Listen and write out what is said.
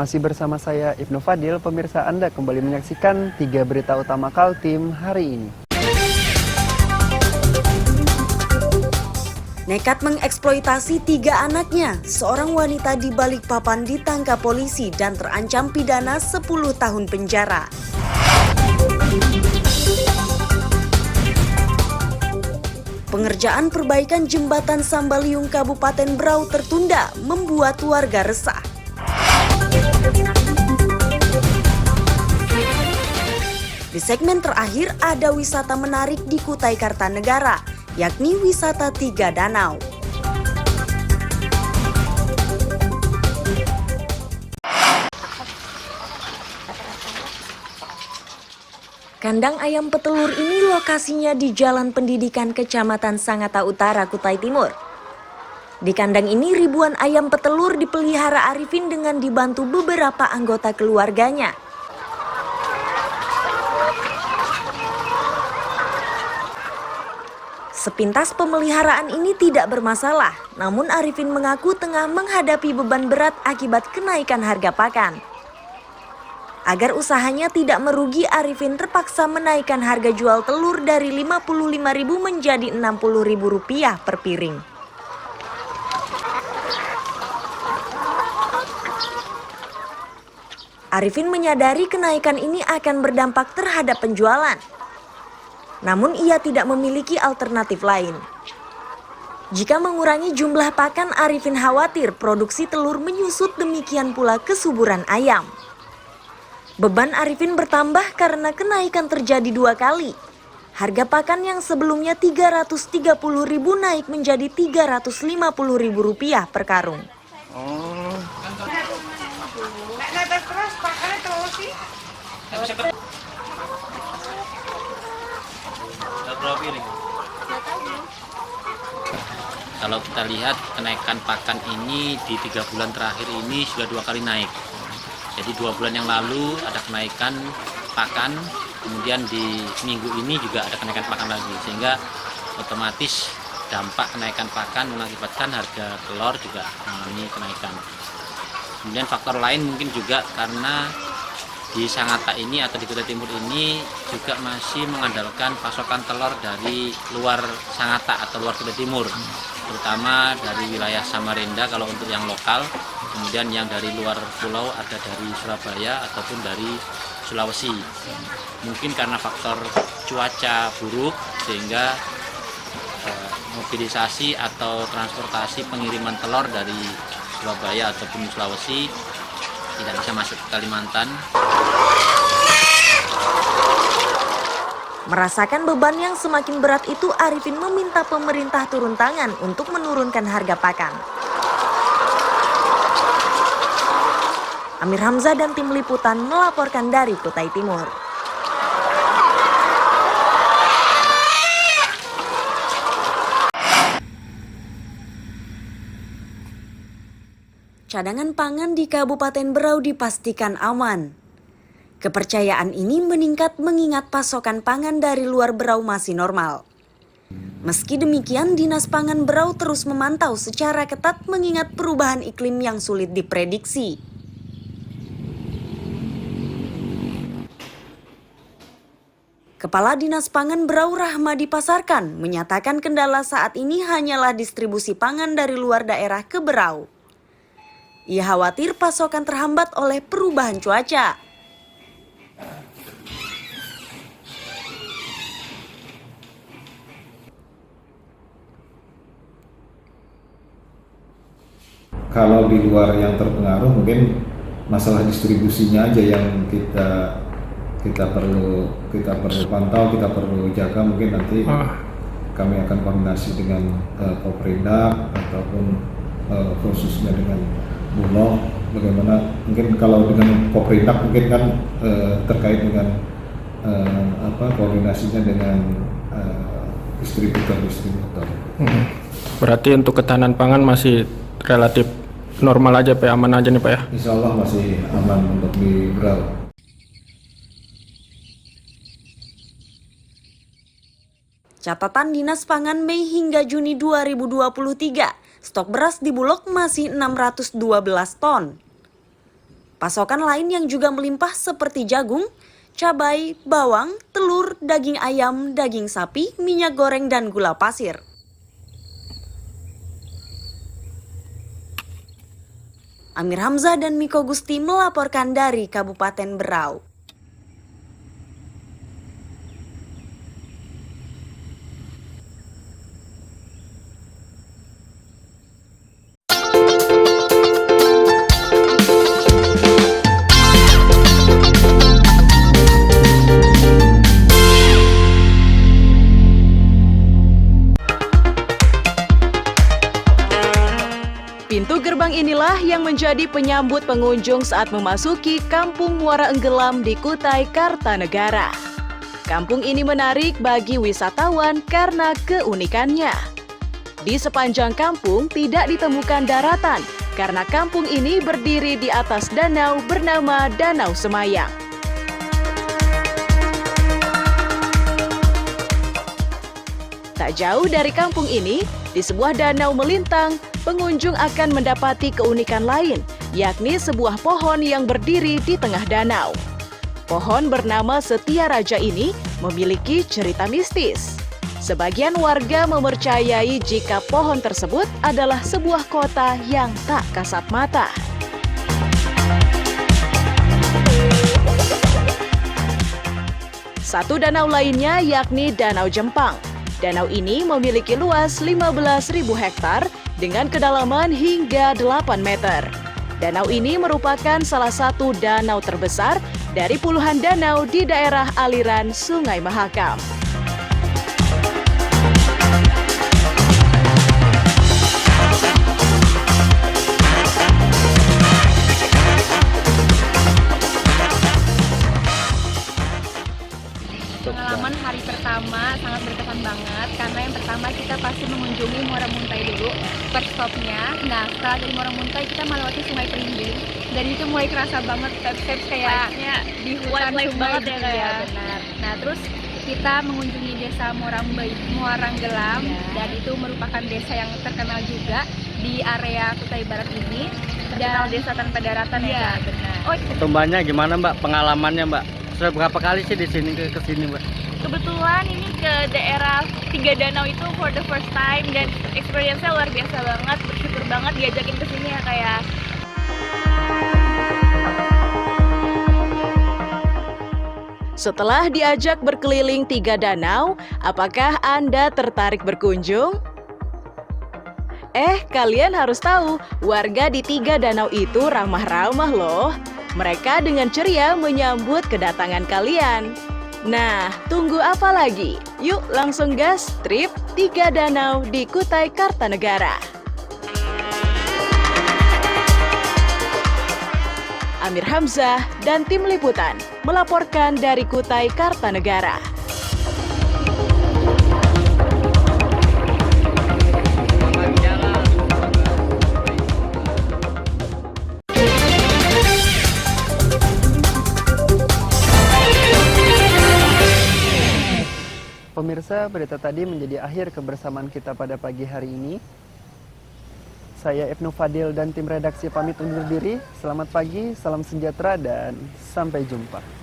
Masih bersama saya Ibnu Fadil, pemirsa Anda kembali menyaksikan 3 berita utama Kaltim hari ini. Nekat mengeksploitasi 3 anaknya, seorang wanita di Balikpapan ditangkap polisi dan terancam pidana 10 tahun penjara. Pengerjaan perbaikan jembatan Sambaliung Kabupaten Berau tertunda, membuat warga resah. Di segmen terakhir ada wisata menarik di Kutai Kartanegara, yakni wisata 3 Danau. Kandang ayam petelur ini lokasinya di Jalan Pendidikan Kecamatan Sangatta Utara, Kutai Timur. Di kandang ini ribuan ayam petelur dipelihara Arifin dengan dibantu beberapa anggota keluarganya. Sepintas pemeliharaan ini tidak bermasalah, namun Arifin mengaku tengah menghadapi beban berat akibat kenaikan harga pakan. Agar usahanya tidak merugi, Arifin terpaksa menaikkan harga jual telur dari Rp55.000 menjadi Rp60.000 per piring. Arifin menyadari kenaikan ini akan berdampak terhadap penjualan. Namun ia tidak memiliki alternatif lain. Jika mengurangi jumlah pakan, Arifin khawatir produksi telur menyusut, demikian pula kesuburan ayam. Beban Arifin bertambah karena kenaikan terjadi 2 kali. Harga pakan yang sebelumnya Rp330.000 naik menjadi Rp350.000 per karung. Kalau kita lihat kenaikan pakan ini di 3 bulan terakhir ini sudah 2 kali naik. Jadi 2 bulan yang lalu ada kenaikan pakan, kemudian di minggu ini juga ada kenaikan pakan lagi, sehingga otomatis dampak kenaikan pakan mengakibatkan harga telur juga mengalami kenaikan. Kemudian faktor lain mungkin juga karena di Sangatta ini atau di Kutai Timur ini juga masih mengandalkan pasokan telur dari luar Sangatta atau luar Kutai Timur, terutama dari wilayah Samarinda kalau untuk yang lokal. Kemudian yang dari luar pulau ada dari Surabaya ataupun dari Sulawesi. Mungkin karena faktor cuaca buruk sehingga mobilisasi atau transportasi pengiriman telur dari Surabaya ataupun Sulawesi tidak bisa masuk ke Kalimantan. Merasakan beban yang semakin berat itu, Arifin meminta pemerintah turun tangan untuk menurunkan harga pakan. Amir Hamzah dan tim liputan melaporkan dari Kutai Timur. Cadangan pangan di Kabupaten Berau dipastikan aman. Kepercayaan ini meningkat mengingat pasokan pangan dari luar Berau masih normal. Meski demikian, Dinas Pangan Berau terus memantau secara ketat mengingat perubahan iklim yang sulit diprediksi. Kepala Dinas Pangan Berau Rahmadi Pasarkan menyatakan kendala saat ini hanyalah distribusi pangan dari luar daerah ke Berau. Ia khawatir pasokan terhambat oleh perubahan cuaca. Kalau di luar yang terpengaruh mungkin masalah distribusinya aja yang kita perlu pantau, kita perlu jaga. Mungkin nanti kami akan koordinasi dengan Koprindak ataupun khususnya dengan Bulog. Bagaimana mungkin kalau dengan Koprindak mungkin kan terkait dengan koordinasinya dengan distributor. Berarti untuk ketahanan pangan masih relatif normal aja Pak, aman aja nih Pak ya? Insya Allah masih aman untuk di Berau. Catatan Dinas Pangan Mei hingga Juni 2023, stok beras di Bulog masih 612 ton. Pasokan lain yang juga melimpah seperti jagung, cabai, bawang, telur, daging ayam, daging sapi, minyak goreng, dan gula pasir. Amir Hamzah dan Miko Gusti melaporkan dari Kabupaten Berau. Pintu gerbang inilah yang menjadi penyambut pengunjung saat memasuki Kampung Muara Enggelam di Kutai Kartanegara. Kampung ini menarik bagi wisatawan karena keunikannya. Di sepanjang kampung tidak ditemukan daratan karena kampung ini berdiri di atas danau bernama Danau Semayang. Tak jauh dari kampung ini, di sebuah danau melintang, pengunjung akan mendapati keunikan lain, yakni sebuah pohon yang berdiri di tengah danau. Pohon bernama Setia Raja ini memiliki cerita mistis. Sebagian warga mempercayai jika pohon tersebut adalah sebuah kota yang tak kasat mata. Satu danau lainnya yakni Danau Jempang. Danau ini memiliki luas 15.000 hektar dengan kedalaman hingga 8 meter. Danau ini merupakan salah satu danau terbesar dari puluhan danau di daerah aliran Sungai Mahakam. Pengalaman hari pertama sangat berkesan banget karena yang pertama kita pasti mengunjungi Muara Muntai dulu, first stopnya. Nah setelah dari Muara Muntai kita melewati Sungai Pelimbing dan itu mulai kerasa banget vibes kayaknya di hutan banget ya kayak. Benar. Nah terus kita mengunjungi desa Muara Enggelam dan itu merupakan desa yang terkenal juga di area Kutai Barat ini. Terkenal desa tanpa daratan ya. Benar. Oh, Pertumbuhannya gimana Mbak? Pengalamannya Mbak? Sudah berapa kali sih di sini ke sini Mbak? kebetulan ini ke daerah Tiga Danau itu for the first time dan experience-nya luar biasa banget, bersyukur banget diajakin ke sini ya kayak. Setelah diajak berkeliling 3 danau, apakah Anda tertarik berkunjung? Kalian harus tahu, warga di 3 danau itu ramah-ramah loh. Mereka dengan ceria menyambut kedatangan kalian. Nah, tunggu apa lagi? Yuk langsung gas trip 3 danau di Kutai Kartanegara. Amir Hamzah dan tim liputan melaporkan dari Kutai Kartanegara. Pemirsa, berita tadi menjadi akhir kebersamaan kita pada pagi hari ini. Saya Ibnu Fadil dan tim redaksi pamit undur diri. Selamat pagi, salam sejahtera, dan sampai jumpa.